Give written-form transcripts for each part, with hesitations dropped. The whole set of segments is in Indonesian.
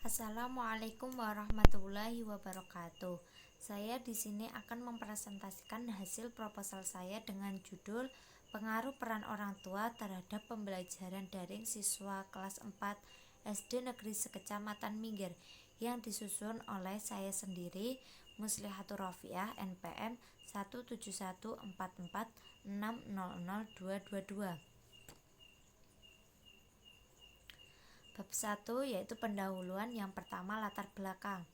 Assalamualaikum warahmatullahi wabarakatuh. Saya di sini akan mempresentasikan hasil proposal saya dengan judul Pengaruh Peran Orang Tua Terhadap Pembelajaran Daring Siswa Kelas 4 SD Negeri Sekecamatan Minggir yang disusun oleh saya sendiri, Muslihatur Rofiah, NPM 17144600222. Bab 1 yaitu pendahuluan. Yang pertama, latar belakang.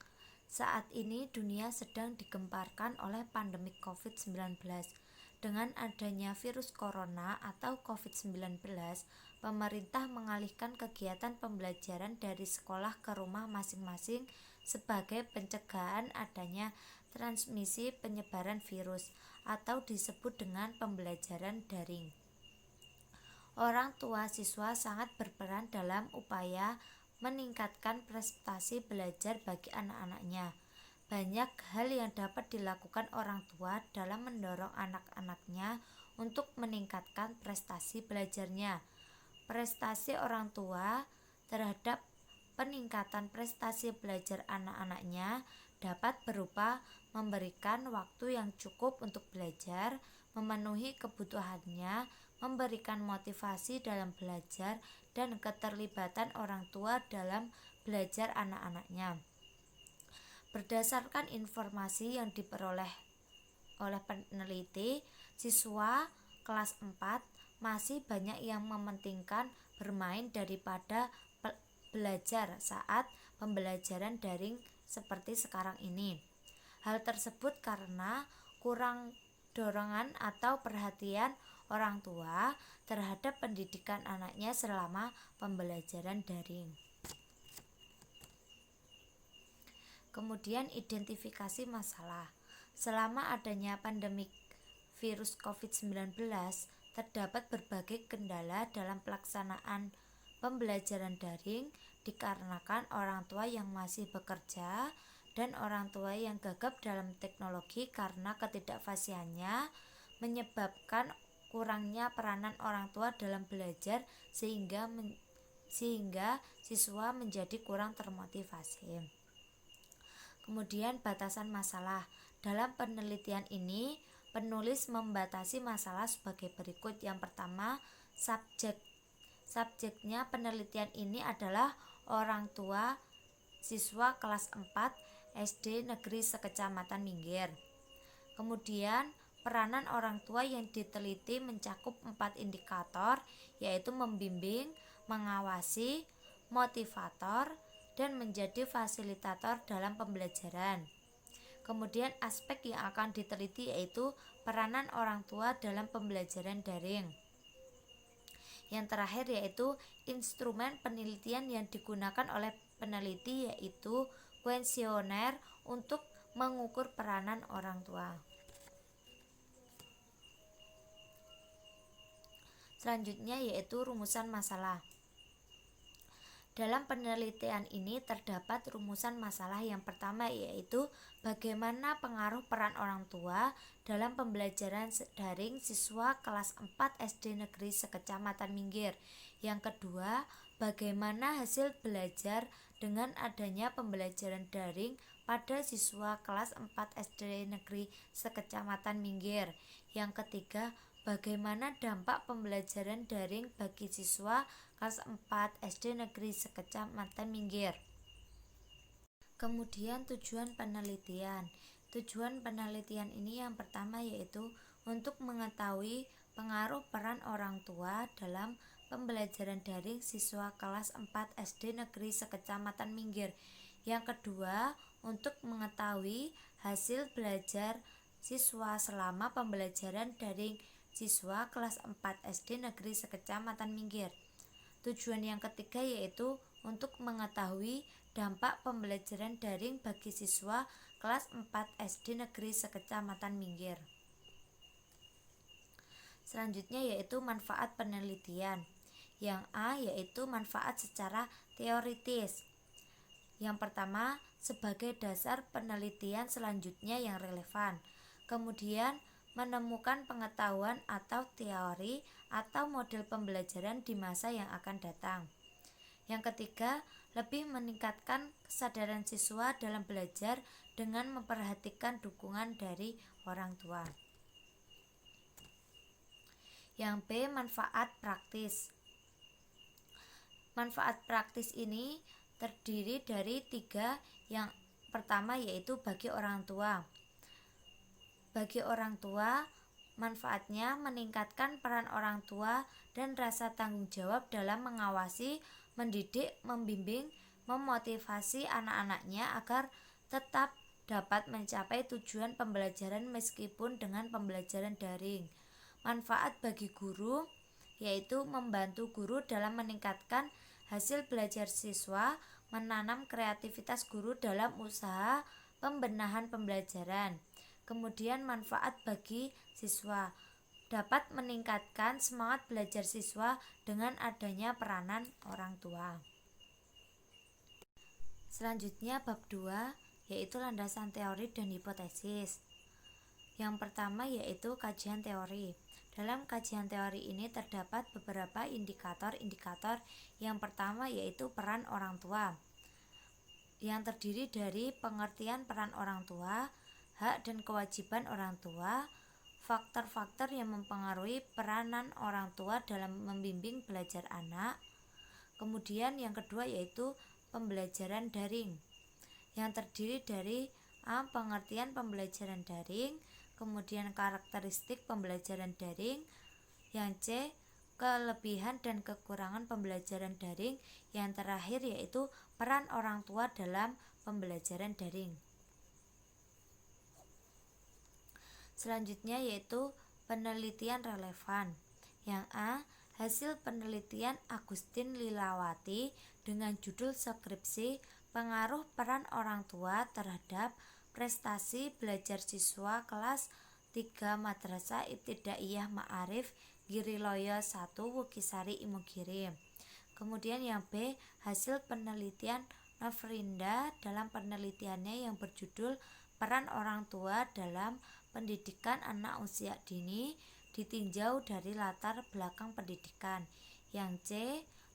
Saat ini dunia sedang digemparkan oleh pandemi COVID-19. Dengan adanya virus corona atau COVID-19, pemerintah mengalihkan kegiatan pembelajaran dari sekolah ke rumah masing-masing sebagai pencegahan adanya transmisi penyebaran virus atau disebut dengan pembelajaran daring. Orang tua siswa sangat berperan dalam upaya meningkatkan prestasi belajar bagi anak-anaknya. Banyak hal yang dapat dilakukan orang tua dalam mendorong anak-anaknya untuk meningkatkan prestasi belajarnya. Prestasi orang tua terhadap peningkatan prestasi belajar anak-anaknya dapat berupa memberikan waktu yang cukup untuk belajar, memenuhi kebutuhannya, memberikan motivasi dalam belajar, dan keterlibatan orang tua dalam belajar anak-anaknya. Berdasarkan informasi yang diperoleh oleh peneliti, siswa kelas 4 masih banyak yang mementingkan bermain daripada belajar saat pembelajaran daring seperti sekarang ini. Hal tersebut karena kurang dorongan atau perhatian orang tua terhadap pendidikan anaknya selama pembelajaran daring. Kemudian identifikasi masalah. Selama adanya pandemi virus COVID-19, terdapat berbagai kendala dalam pelaksanaan pembelajaran daring dikarenakan orang tua yang masih bekerja dan orang tua yang gagap dalam teknologi karena ketidakfasihannya menyebabkan kurangnya peranan orang tua dalam belajar sehingga siswa menjadi kurang termotivasi. Kemudian batasan masalah. Dalam penelitian ini, penulis membatasi masalah sebagai berikut. Yang pertama, subjeknya penelitian ini adalah orang tua siswa kelas 4 SD Negeri Sekecamatan Minggir. Kemudian peranan orang tua yang diteliti mencakup 4 indikator, yaitu membimbing, mengawasi, motivator, dan menjadi fasilitator dalam pembelajaran. Kemudian aspek yang akan diteliti yaitu peranan orang tua dalam pembelajaran daring. Yang terakhir yaitu instrumen penelitian yang digunakan oleh peneliti yaitu kuesioner untuk mengukur peranan orang tua. Selanjutnya yaitu rumusan masalah. Dalam penelitian ini terdapat rumusan masalah. Yang pertama yaitu bagaimana pengaruh peran orang tua dalam pembelajaran daring siswa kelas 4 SD Negeri Sekecamatan Minggir. Yang kedua, bagaimana hasil belajar dengan adanya pembelajaran daring pada siswa kelas 4 SD Negeri Sekecamatan Minggir. Yang ketiga, bagaimana dampak pembelajaran daring bagi siswa kelas 4 SD Negeri Sekecamatan Minggir. Kemudian tujuan penelitian. Tujuan penelitian ini yang pertama yaitu untuk mengetahui pengaruh peran orang tua dalam pembelajaran daring siswa kelas 4 SD Negeri Sekecamatan Minggir. Yang kedua, untuk mengetahui hasil belajar siswa selama pembelajaran daring siswa kelas 4 SD Negeri Sekecamatan Minggir. Tujuan yang ketiga yaitu untuk mengetahui dampak pembelajaran daring bagi siswa kelas 4 SD Negeri Sekecamatan Minggir. Selanjutnya yaitu manfaat penelitian. Yang A yaitu manfaat secara teoritis. Yang pertama, sebagai dasar penelitian selanjutnya yang relevan. Kemudian menemukan pengetahuan atau teori atau model pembelajaran di masa yang akan datang. Yang ketiga, lebih meningkatkan kesadaran siswa dalam belajar dengan memperhatikan dukungan dari orang tua. Yang B, manfaat praktis. Manfaat praktis ini terdiri dari 3. Yang pertama yaitu bagi orang tua. Bagi orang tua, manfaatnya meningkatkan peran orang tua dan rasa tanggung jawab dalam mengawasi, mendidik, membimbing, memotivasi anak-anaknya agar tetap dapat mencapai tujuan pembelajaran meskipun dengan pembelajaran daring. Manfaat bagi guru yaitu membantu guru dalam meningkatkan hasil belajar siswa, menanam kreativitas guru dalam usaha pembenahan pembelajaran. Kemudian manfaat bagi siswa dapat meningkatkan semangat belajar siswa dengan adanya peranan orang tua. Selanjutnya bab 2 yaitu landasan teori dan hipotesis. Yang pertama yaitu kajian teori. Dalam kajian teori ini terdapat beberapa indikator-indikator. Yang pertama yaitu peran orang tua, yang terdiri dari pengertian peran orang tua, hak dan kewajiban orang tua, faktor-faktor yang mempengaruhi peranan orang tua dalam membimbing belajar anak. Kemudian yang kedua yaitu pembelajaran daring, yang terdiri dari A. Pengertian pembelajaran daring, kemudian karakteristik pembelajaran daring, yang C. Kelebihan dan kekurangan pembelajaran daring, yang terakhir yaitu peran orang tua dalam pembelajaran daring. Selanjutnya yaitu penelitian relevan. Yang A. Hasil penelitian Agustin Lilawati dengan judul skripsi pengaruh peran orang tua terhadap prestasi belajar siswa kelas 3 Madrasah Ibtidaiyah Ma'arif Giriloyo 1 Wukisari Imogiri. Kemudian yang B. Hasil penelitian Nofrinda dalam penelitiannya yang berjudul peran orang tua dalam pendidikan anak usia dini ditinjau dari latar belakang pendidikan. Yang C.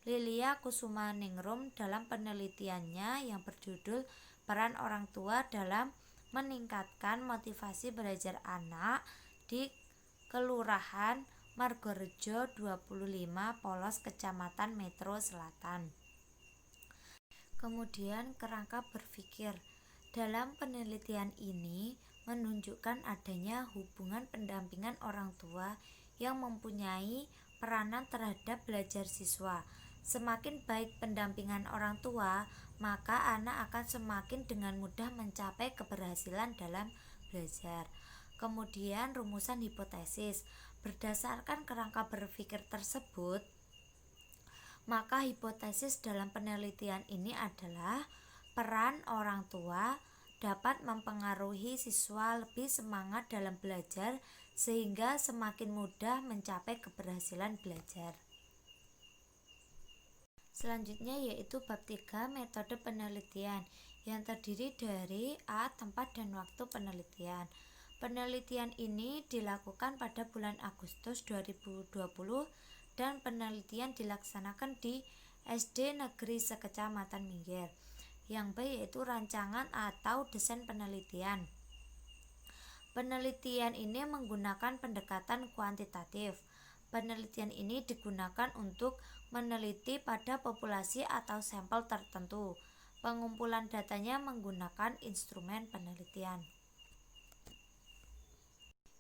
Lilia Kusumaningrum dalam penelitiannya yang berjudul peran orang tua dalam meningkatkan motivasi belajar anak di Kelurahan Margorejo 25 Polos Kecamatan Metro Selatan. Kemudian kerangka berpikir. Dalam penelitian ini menunjukkan adanya hubungan pendampingan orang tua yang mempunyai peranan terhadap belajar siswa. Semakin baik pendampingan orang tua, maka anak akan semakin dengan mudah mencapai keberhasilan dalam belajar. Kemudian rumusan hipotesis. Berdasarkan kerangka berpikir tersebut, maka hipotesis dalam penelitian ini adalah peran orang tua dapat mempengaruhi siswa lebih semangat dalam belajar sehingga semakin mudah mencapai keberhasilan belajar. Selanjutnya yaitu bab 3 metode penelitian, yang terdiri dari A. Tempat dan waktu penelitian. Penelitian ini dilakukan pada bulan Agustus 2020 dan penelitian dilaksanakan di SD Negeri Sekecamatan Minggir. Yang B yaitu rancangan atau desain penelitian. Penelitian ini menggunakan pendekatan kuantitatif. Penelitian ini digunakan untuk meneliti pada populasi atau sampel tertentu. Pengumpulan datanya menggunakan instrumen penelitian.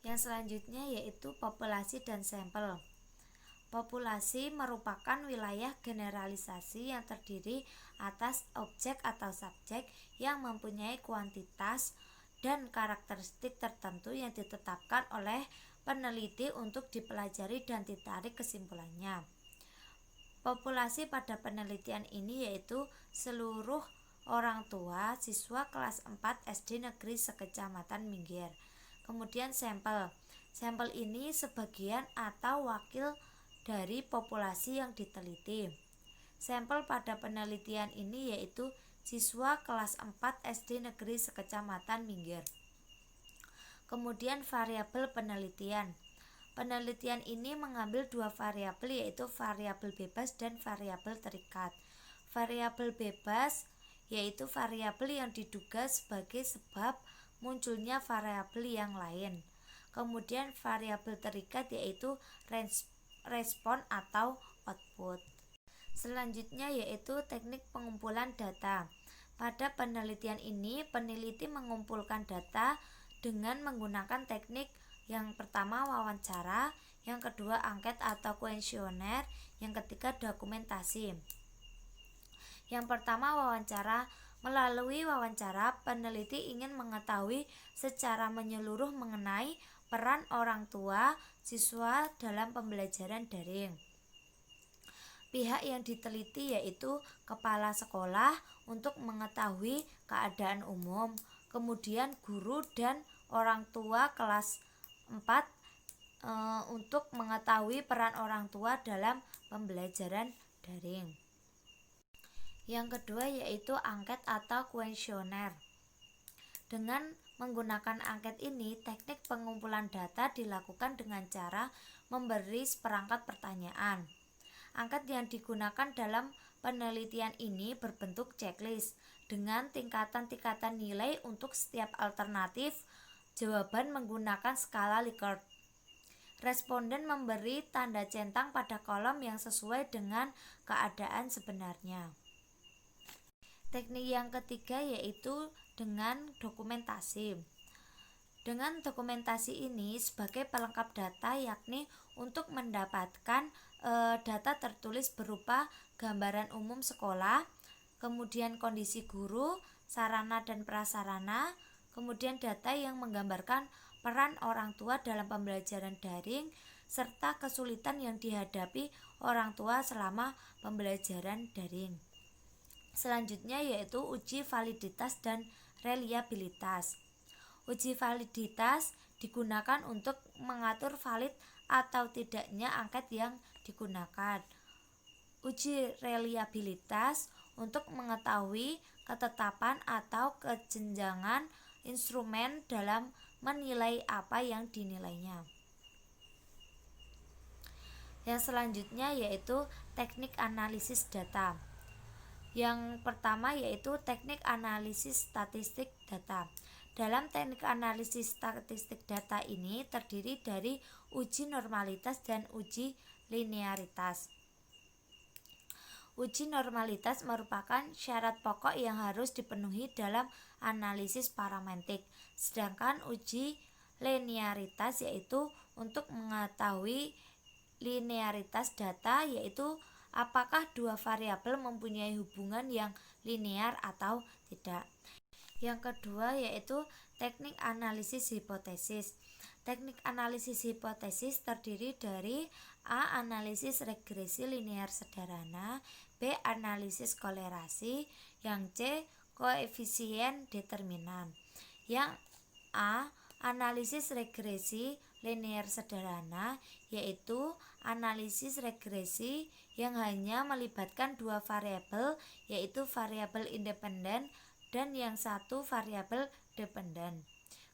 Yang selanjutnya yaitu populasi dan sampel. Populasi merupakan wilayah generalisasi yang terdiri atas objek atau subjek yang mempunyai kuantitas dan karakteristik tertentu yang ditetapkan oleh peneliti untuk dipelajari dan ditarik kesimpulannya. Populasi pada penelitian ini yaitu seluruh orang tua siswa kelas 4 SD Negeri Sekecamatan Minggir. Kemudian sampel. Sampel ini sebagian atau wakil dari populasi yang diteliti. Sampel pada penelitian ini yaitu siswa kelas 4 SD Negeri Sekecamatan Minggir. Kemudian variabel penelitian. Penelitian ini mengambil dua variabel yaitu variabel bebas dan variabel terikat. Variabel bebas yaitu variabel yang diduga sebagai sebab munculnya variabel yang lain. Kemudian variabel terikat yaitu respon atau output. Selanjutnya yaitu teknik pengumpulan data. Pada penelitian ini, peneliti mengumpulkan data dengan menggunakan teknik yang pertama wawancara, yang kedua angket atau kuesioner, yang ketiga dokumentasi. Yang pertama wawancara. Melalui wawancara, peneliti ingin mengetahui secara menyeluruh mengenai peran orang tua siswa dalam pembelajaran daring. Pihak yang diteliti yaitu kepala sekolah untuk mengetahui keadaan umum, kemudian guru dan orang tua kelas 4 untuk mengetahui peran orang tua dalam pembelajaran daring. Yang kedua yaitu angket atau kuesioner. Dengan menggunakan angket ini, teknik pengumpulan data dilakukan dengan cara memberi seperangkat pertanyaan. Angket yang digunakan dalam penelitian ini berbentuk checklist dengan tingkatan-tingkatan nilai untuk setiap alternatif jawaban menggunakan skala Likert. Responden memberi tanda centang pada kolom yang sesuai dengan keadaan sebenarnya. Teknik yang ketiga yaitu dengan dokumentasi. Dengan dokumentasi ini sebagai pelengkap data, yakni untuk mendapatkan data tertulis berupa gambaran umum sekolah, kemudian kondisi guru, sarana dan prasarana, kemudian data yang menggambarkan peran orang tua dalam pembelajaran daring, serta kesulitan yang dihadapi orang tua selama pembelajaran daring. Selanjutnya yaitu uji validitas dan reliabilitas. Uji validitas digunakan untuk mengatur valid atau tidaknya angket yang digunakan. Uji reliabilitas untuk mengetahui ketetapan atau kejenjangan instrumen dalam menilai apa yang dinilainya. Yang selanjutnya yaitu teknik analisis data. Yang pertama yaitu teknik analisis statistik data. Dalam teknik analisis statistik data ini terdiri dari uji normalitas dan uji linearitas. Uji normalitas merupakan syarat pokok yang harus dipenuhi dalam analisis parametrik, sedangkan uji linearitas yaitu untuk mengetahui linearitas data, yaitu apakah dua variabel mempunyai hubungan yang linear atau tidak. Yang kedua yaitu teknik analisis hipotesis. Teknik analisis hipotesis terdiri dari A. Analisis regresi linear sederhana, B. Analisis kolerasi, yang C. Koefisien determinan. Yang A. Analisis regresi linear sederhana yaitu analisis regresi yang hanya melibatkan dua variabel, yaitu variabel independen dan yang satu variabel dependen.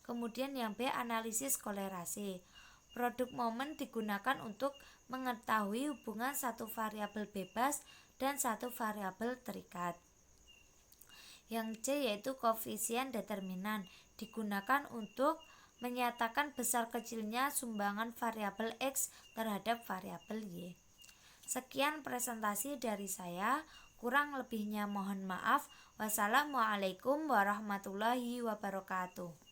Kemudian yang B. Analisis kolerasi. Produk momen digunakan untuk mengetahui hubungan satu variabel bebas dan satu variabel terikat. Yang C yaitu koefisien determinan digunakan untuk menyatakan besar kecilnya sumbangan variabel X terhadap variabel Y. Sekian presentasi dari saya, kurang lebihnya mohon maaf. Wassalamualaikum warahmatullahi wabarakatuh.